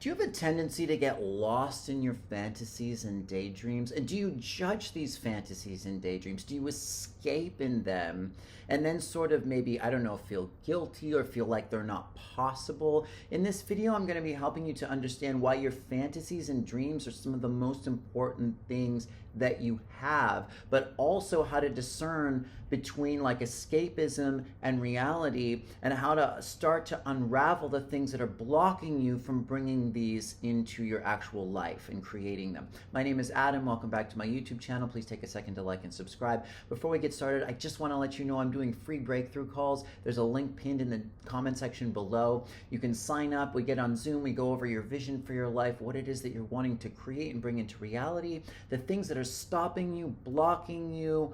Do you have a tendency to get lost in your fantasies and daydreams? And do you judge these fantasies and daydreams? Do you escape in them and then sort of maybe, I don't know, feel guilty or feel like they're not possible? In this video, I'm going to be helping you to understand why your fantasies and dreams are some of the most important things that you have, but also how to discern between like escapism and reality, and how to start to unravel the things that are blocking you from bringing these into your actual life and creating them. My name is Adam. Welcome back to my YouTube channel. Please take a second to like and subscribe. Before we get started, I just want to let you know I'm doing free breakthrough calls. There's a link pinned in the comment section below. You can sign up. We get on Zoom. We go over your vision for your life, what it is that you're wanting to create and bring into reality, the things that are stopping you, blocking you,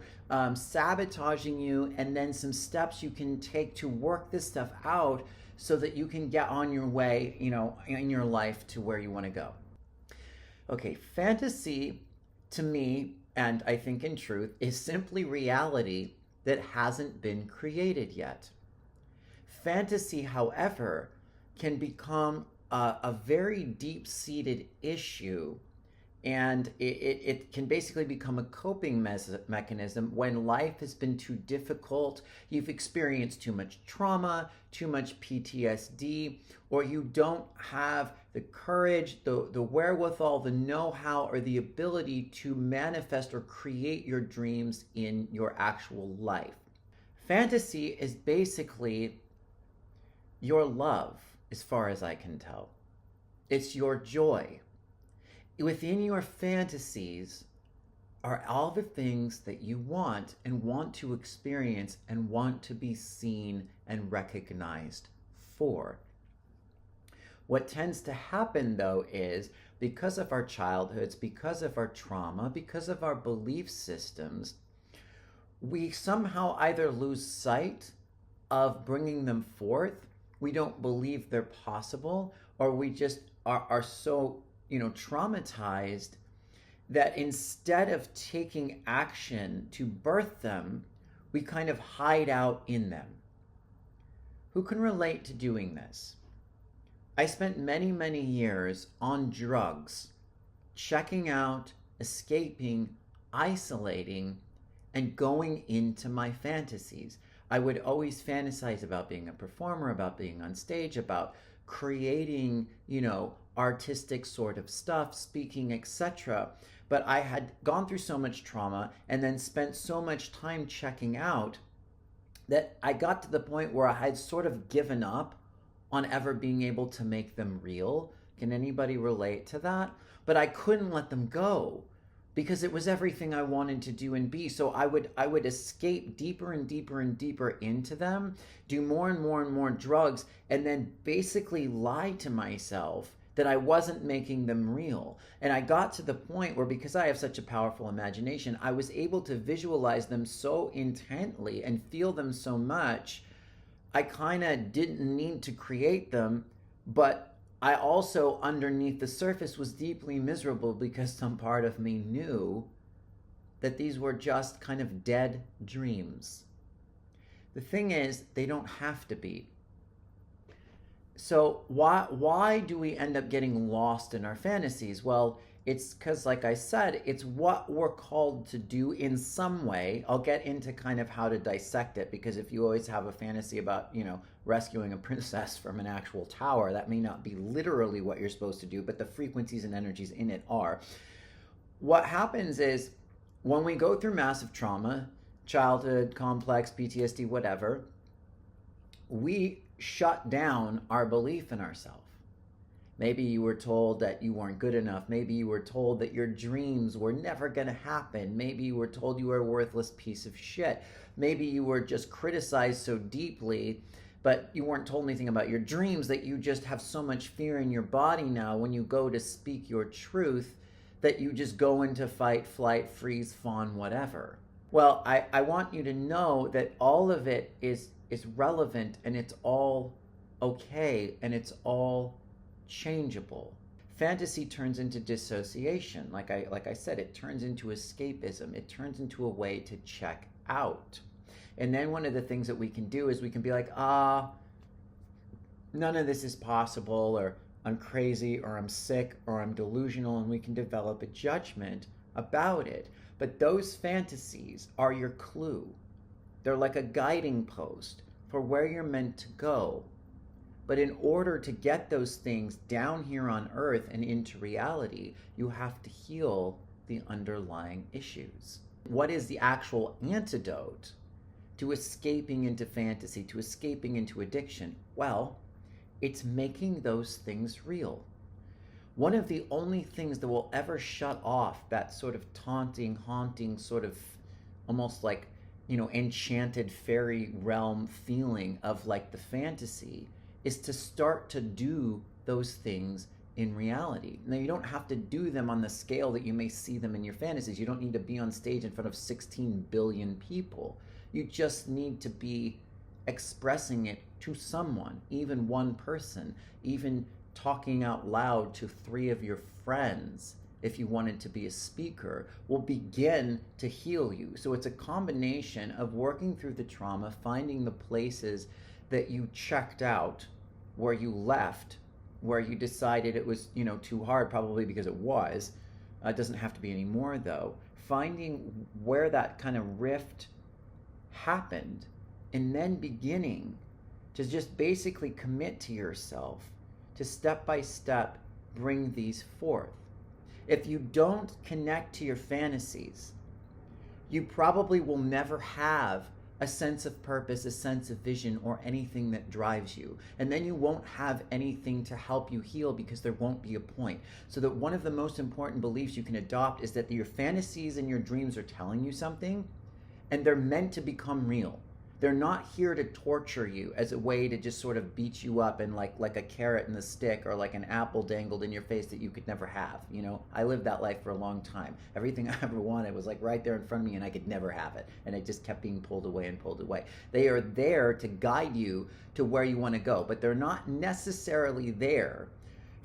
sabotaging you, and then some steps you can take to work this stuff out so that you can get on your way, in your life to where you want to go. Okay, fantasy to me, and I think in truth, is simply reality that hasn't been created yet. Fantasy, however, can become a very deep-seated issue, and it can basically become a coping mechanism when life has been too difficult, you've experienced too much trauma, too much PTSD, or you don't have the courage, the wherewithal, the know-how, or the ability to manifest or create your dreams in your actual life. Fantasy is basically your love, as far as I can tell. It's your joy. Within your fantasies are all the things that you want and want to experience and want to be seen and recognized for. What tends to happen, though, is because of our childhoods, because of our trauma, because of our belief systems, we somehow either lose sight of bringing them forth, we don't believe they're possible, or we just are so traumatized that instead of taking action to birth them, we kind of hide out in them. Who can relate to doing this? I spent many, many years on drugs, checking out, escaping, isolating, and going into my fantasies. I would always fantasize about being a performer, about being on stage, about creating, artistic sort of stuff, speaking, etc. But I had gone through so much trauma and then spent so much time checking out that I got to the point where I had sort of given up on ever being able to make them real. Can anybody relate to that? But I couldn't let them go because it was everything I wanted to do and be. So I would escape deeper and deeper and deeper into them, do more and more and more drugs, and then basically lie to myself that I wasn't making them real. And I got to the point where, because I have such a powerful imagination, I was able to visualize them so intently and feel them so much, I kind of didn't need to create them, but I also, underneath the surface, was deeply miserable because some part of me knew that these were just kind of dead dreams. The thing is, they don't have to be. So why do we end up getting lost in our fantasies? Well, it's because, like I said, it's what we're called to do in some way. I'll get into kind of how to dissect it, because if you always have a fantasy about, rescuing a princess from an actual tower, that may not be literally what you're supposed to do, but the frequencies and energies in it are. What happens is when we go through massive trauma, childhood, complex, PTSD, whatever, we shut down our belief in ourselves. Maybe you were told that you weren't good enough. Maybe you were told that your dreams were never going to happen. Maybe you were told you were a worthless piece of shit. Maybe you were just criticized so deeply, but you weren't told anything about your dreams, that you just have so much fear in your body now when you go to speak your truth that you just go into fight, flight, freeze, fawn, whatever. Well, I want you to know that all of it is relevant, and it's all okay, and it's all changeable. Fantasy turns into dissociation. Like I said, it turns into escapism. It turns into a way to check out. And then one of the things that we can do is we can be like, none of this is possible, or I'm crazy, or I'm sick, or I'm delusional, and we can develop a judgment about it. But those fantasies are your clue. They're like a guiding post for where you're meant to go. But in order to get those things down here on earth and into reality, you have to heal the underlying issues. What is the actual antidote to escaping into fantasy, to escaping into addiction? Well, it's making those things real. One of the only things that will ever shut off that sort of taunting, haunting, sort of almost like, enchanted fairy realm feeling of like the fantasy is to start to do those things in reality. Now, you don't have to do them on the scale that you may see them in your fantasies. You don't need to be on stage in front of 16 billion people. You just need to be expressing it to someone, even one person, even talking out loud to 3 of your friends. If you wanted to be a speaker, will begin to heal you. So it's a combination of working through the trauma, finding the places that you checked out, where you left, where you decided it was, too hard, probably because it was. It doesn't have to be anymore, though. Finding where that kind of rift happened, and then beginning to just basically commit to yourself to step by step bring these forth. If you don't connect to your fantasies, you probably will never have a sense of purpose, a sense of vision, or anything that drives you. And then you won't have anything to help you heal because there won't be a point. So that one of the most important beliefs you can adopt is that your fantasies and your dreams are telling you something, and they're meant to become real. They're not here to torture you as a way to just sort of beat you up and like a carrot in the stick, or like an apple dangled in your face that you could never have. I lived that life for a long time. Everything I ever wanted was like right there in front of me, and I could never have it. And it just kept being pulled away and pulled away. They are there to guide you to where you want to go, but they're not necessarily there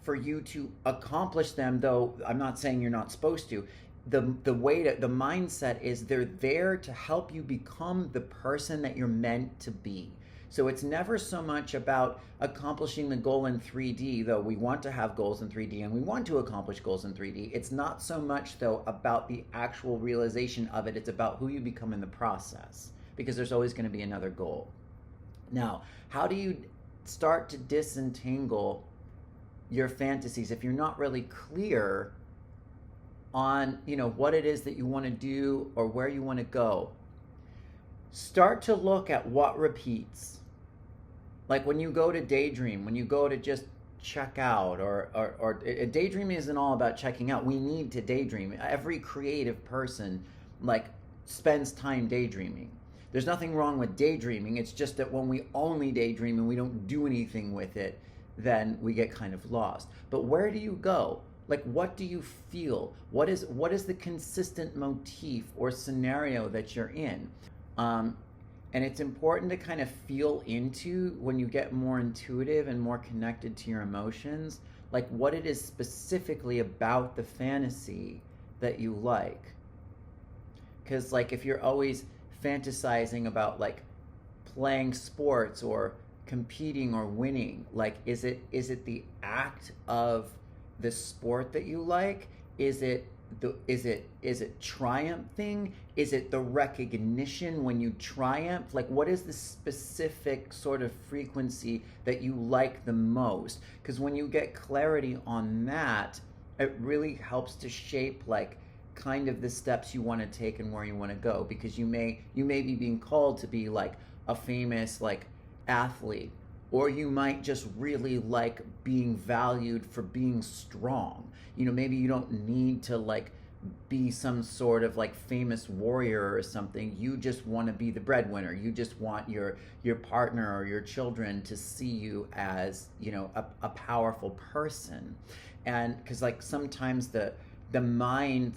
for you to accomplish them, though I'm not saying you're not supposed to. The way that the mindset is, they're there to help you become the person that you're meant to be. So it's never so much about accomplishing the goal in 3D, though we want to have goals in 3D and we want to accomplish goals in 3D. It's not so much, though, about the actual realization of it. It's about who you become in the process, because there's always going to be another goal. Now, how do you start to disentangle your fantasies if you're not really clear on what it is that you want to do or where you want to go? Start to look at what repeats. Like when you go to daydream, when you go to just check out, or daydreaming isn't all about checking out. We need to daydream. Every creative person spends time daydreaming. There's nothing wrong with daydreaming. It's just that when we only daydream and we don't do anything with it, then we get kind of lost. But where do you go? What do you feel? What is the consistent motif or scenario that you're in? And it's important to kind of feel into, when you get more intuitive and more connected to your emotions, what it is specifically about the fantasy that you like. Because if you're always fantasizing about playing sports or competing or winning, is it the act of the sport that you like? Is it triumphing? Is it the recognition when you triumph? What is the specific sort of frequency that you like the most? Because when you get clarity on that, it really helps to shape kind of the steps you want to take and where you want to go. Because you may be being called to be a famous athlete, or you might just really like being valued for being strong. Maybe you don't need to be some sort of famous warrior or something. You just want to be the breadwinner. You just want your partner or your children to see you as a powerful person. And because sometimes the mind,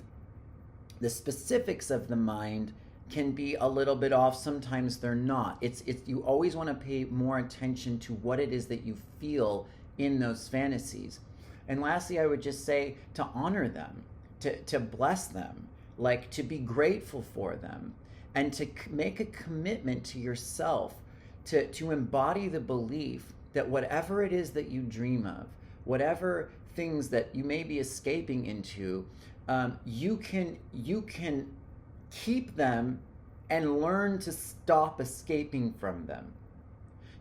the specifics of the mind can be a little bit off. Sometimes they're not. It's you always want to pay more attention to what it is that you feel in those fantasies. And lastly, I would just say to honor them, to bless them, to be grateful for them, and to make a commitment to yourself to embody the belief that whatever it is that you dream of, whatever things that you may be escaping into, you can keep them and learn to stop escaping from them.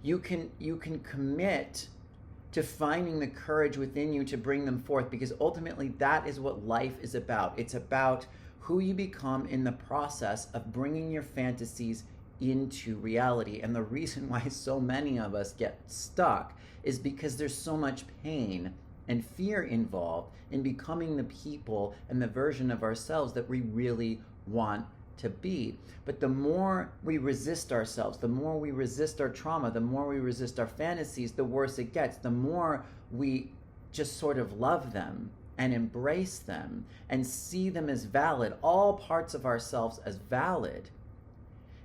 You can commit to finding the courage within you to bring them forth, because ultimately that is what life is about. It's about who you become in the process of bringing your fantasies into reality. And the reason why so many of us get stuck is because there's so much pain and fear involved in becoming the people and the version of ourselves that we really want to be. But the more we resist ourselves, the more we resist our trauma, the more we resist our fantasies, the worse it gets. The more we just sort of love them and embrace them and see them as valid, all parts of ourselves as valid.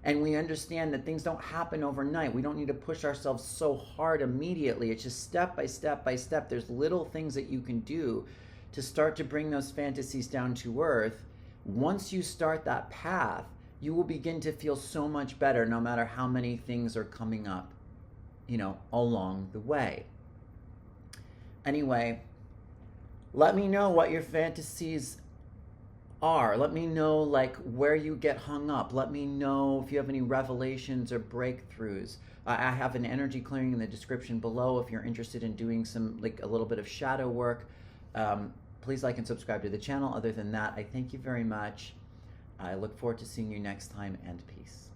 And we understand that things don't happen overnight. We don't need to push ourselves so hard immediately. It's just step by step by step. There's little things that you can do to start to bring those fantasies down to earth. Once you start that path, you will begin to feel so much better, no matter how many things are coming up, along the way. Anyway, let me know what your fantasies are. Let me know where you get hung up. Let me know if you have any revelations or breakthroughs. I have an energy clearing in the description below if you're interested in doing some a little bit of shadow work. Please like and subscribe to the channel. Other than that, I thank you very much. I look forward to seeing you next time, and peace.